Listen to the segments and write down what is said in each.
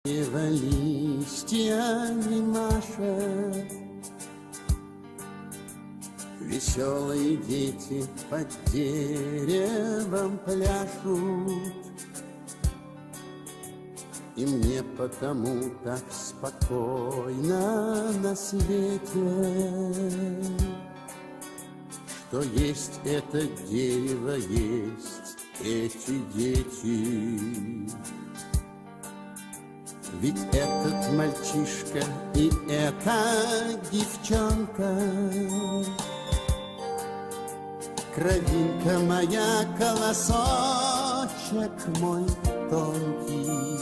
Дерево листьями машет, веселые дети под деревом пляшут. И мне потому так спокойно на свете, что есть это дерево, есть эти дети. Ведь этот мальчишка и эта девчонка, кровинка моя, колосочек мой тонкий.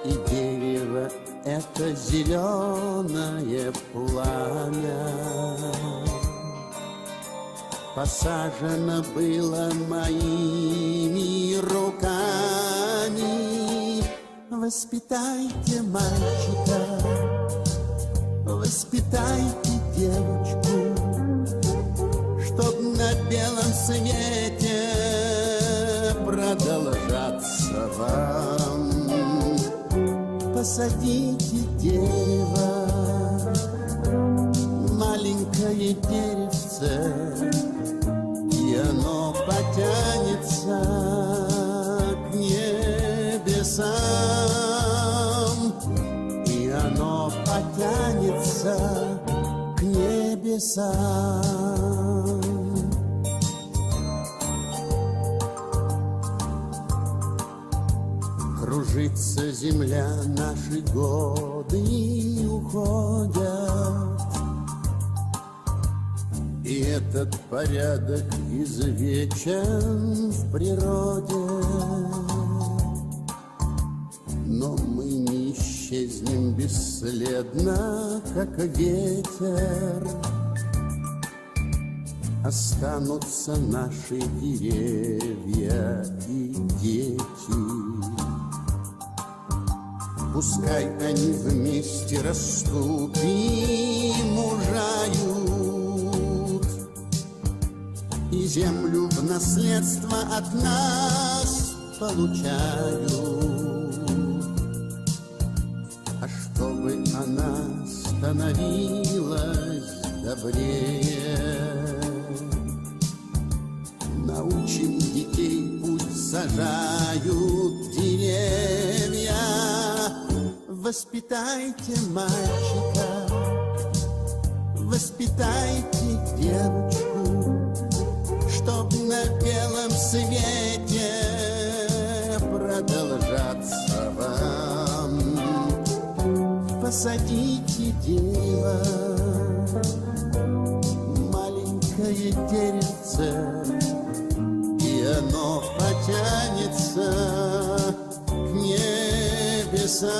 И дерево это зеленое пламя посажено было моими руками. Воспитайте мальчика, воспитайте девочку, чтоб на белом свете продолжаться вам. Посадите дерево, маленькое деревце, и оно потянется к небесам, и оно потянется к небесам. Кружится земля, наши годы уходят, и этот порядок извечен в природе. Но мы не исчезнем бесследно, как ветер. Останутся наши деревья и дети. Пускай они вместе растут и мужают, и землю в наследство от нас получают. А чтобы она становилась добрее, научим детей, пусть сажают деревья. Воспитайте мальчика, воспитайте девочку, чтоб на белом свете продолжаться вам. Посадите дерево, маленькое деревце, и оно потянется к небесам.